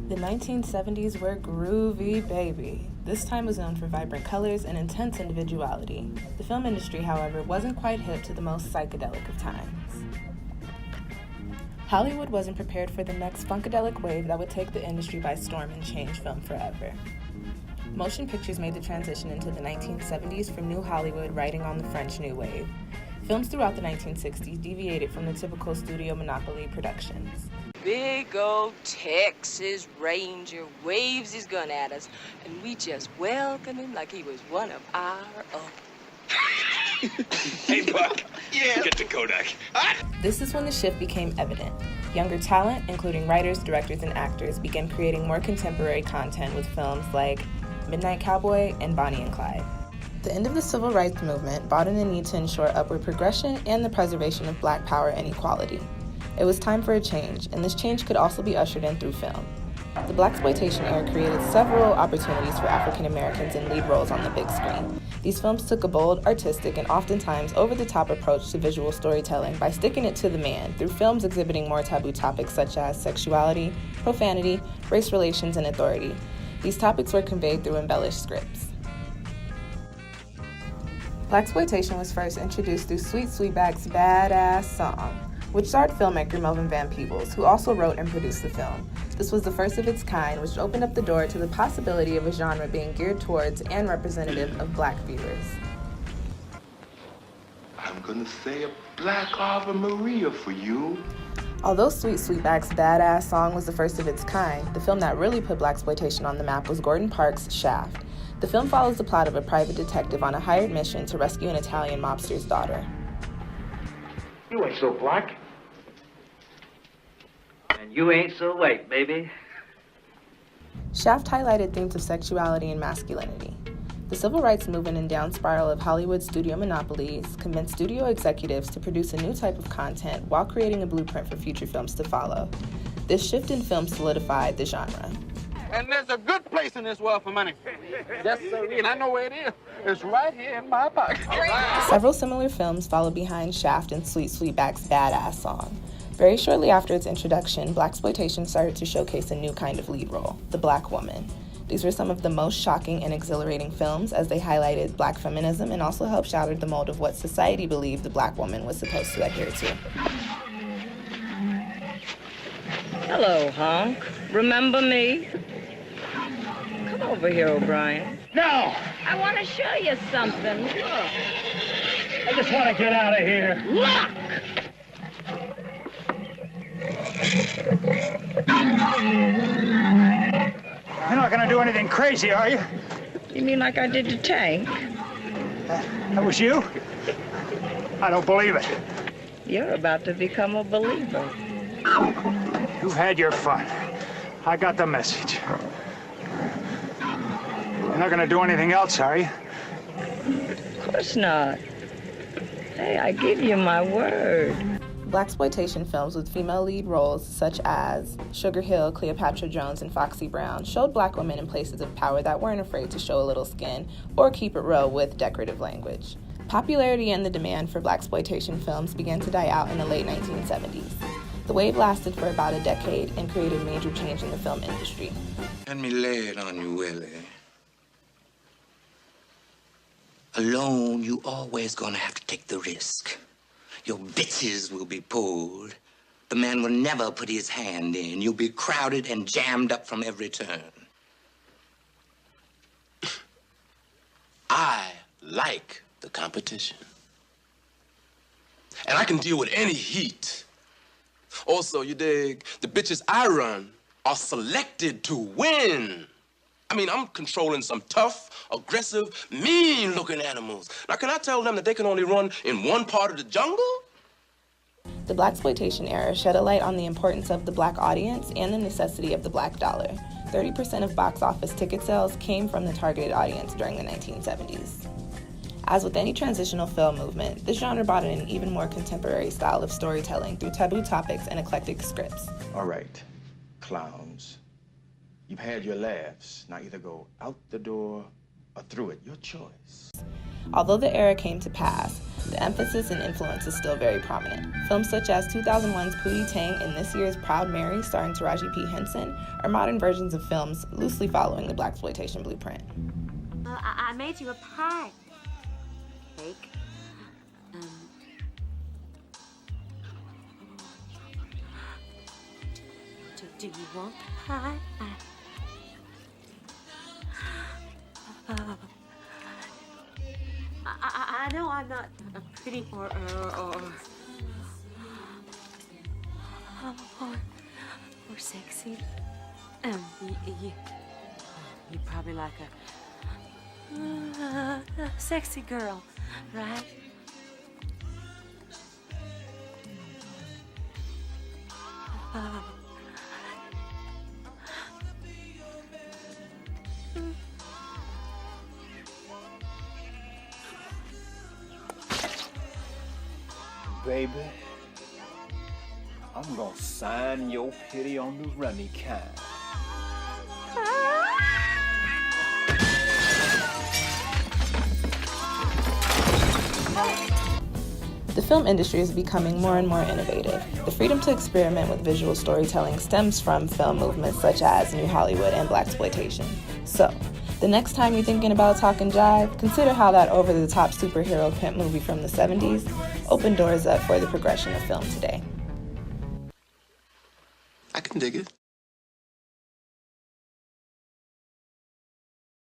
The 1970s were groovy, baby. This time was known for vibrant colors and intense individuality. The film industry, however, wasn't quite hip to the most psychedelic of times. Hollywood wasn't prepared for the next funkadelic wave that would take the industry by storm and change film forever. Motion pictures made the transition into the 1970s from New Hollywood riding on the French New Wave. Films throughout the 1960s deviated from the typical studio monopoly productions. Big old Texas Ranger waves his gun at us, and we just welcome him like he was one of our own. Hey, Buck. Yeah. Get to Kodak. This is when the shift became evident. Younger talent, including writers, directors, and actors, began creating more contemporary content with films like Midnight Cowboy and Bonnie and Clyde. The end of the civil rights movement brought in the need to ensure upward progression and the preservation of Black power and equality. It was time for a change, and this change could also be ushered in through film. The Blaxploitation era created several opportunities for African Americans in lead roles on the big screen. These films took a bold, artistic, and oftentimes over-the-top approach to visual storytelling by sticking it to the man through films exhibiting more taboo topics such as sexuality, profanity, race relations, and authority. These topics were conveyed through embellished scripts. Blaxploitation was first introduced through Sweet Sweetback's Badass Song, which starred filmmaker Melvin Van Peebles, who also wrote and produced the film. This was the first of its kind, which opened up the door to the possibility of a genre being geared towards and representative of Black viewers. I'm gonna say a Black Ave Maria for you. Although Sweet Sweetback's Badass Song was the first of its kind, the film that really put Blaxploitation on the map was Gordon Parks' Shaft. The film follows the plot of a private detective on a hired mission to rescue an Italian mobster's daughter. You ain't so black. And you ain't so white, baby. Shaft highlighted themes of sexuality and masculinity. The civil rights movement and down spiral of Hollywood studio monopolies convinced studio executives to produce a new type of content while creating a blueprint for future films to follow. This shift in film solidified the genre. And there's a good place in this world for money. Yes, sir, and I know where it is. It's right here in my pocket. Several similar films followed behind Shaft and Sweet Sweetback's Badass Song. Very shortly after its introduction, Blaxploitation started to showcase a new kind of lead role, the Black woman. These were some of the most shocking and exhilarating films as they highlighted Black feminism and also helped shatter the mold of what society believed the Black woman was supposed to adhere to. Hello, honk. Remember me? Come over here, O'Brien. No! I want to show you something. Look. I just want to get out of here. Look! You're not going to do anything crazy, are you? You mean like I did to Tank? That was you? I don't believe it. You're about to become a believer. You've had your fun. I got the message. You're not going to do anything else, are you? Of course not. Hey, I give you my word. Blaxploitation films with female lead roles such as Sugar Hill, Cleopatra Jones, and Foxy Brown showed Black women in places of power that weren't afraid to show a little skin or keep it real with decorative language. Popularity and the demand for Blaxploitation films began to die out in the late 1970s. The wave lasted for about a decade and created major change in the film industry. Let me lay it on you, Willie. Alone, you always gonna have to take the risk. Your bitches will be pulled. The man will never put his hand in. You'll be crowded and jammed up from every turn. I like the competition. And I can deal with any heat. Also, you dig, the bitches I run are selected to win. I mean, I'm controlling some tough, aggressive, mean-looking animals. Now, can I tell them that they can only run in one part of the jungle? The Blaxploitation era shed a light on the importance of the Black audience and the necessity of the Black dollar. 30% of box office ticket sales came from the targeted audience during the 1970s. As with any transitional film movement, this genre brought in an even more contemporary style of storytelling through taboo topics and eclectic scripts. All right, clowns. You've had your laughs. Now either go out the door or through it. Your choice. Although the era came to pass, the emphasis and influence is still very prominent. Films such as 2001's Pootie Tang and this year's Proud Mary starring Taraji P. Henson are modern versions of films loosely following the Blaxploitation blueprint. I made you a pie. Cake. Do you want pie? I know I'm not pretty or sexy. You probably like a sexy girl, right? Baby, I'm gonna sign your pity on the runny kind. The film industry is becoming more and more innovative. The freedom to experiment with visual storytelling stems from film movements such as New Hollywood and Blaxploitation. So, the next time you're thinking about talking jive, consider how that over-the-top superhero pimp movie from the 70s opened doors up for the progression of film today. I can dig it.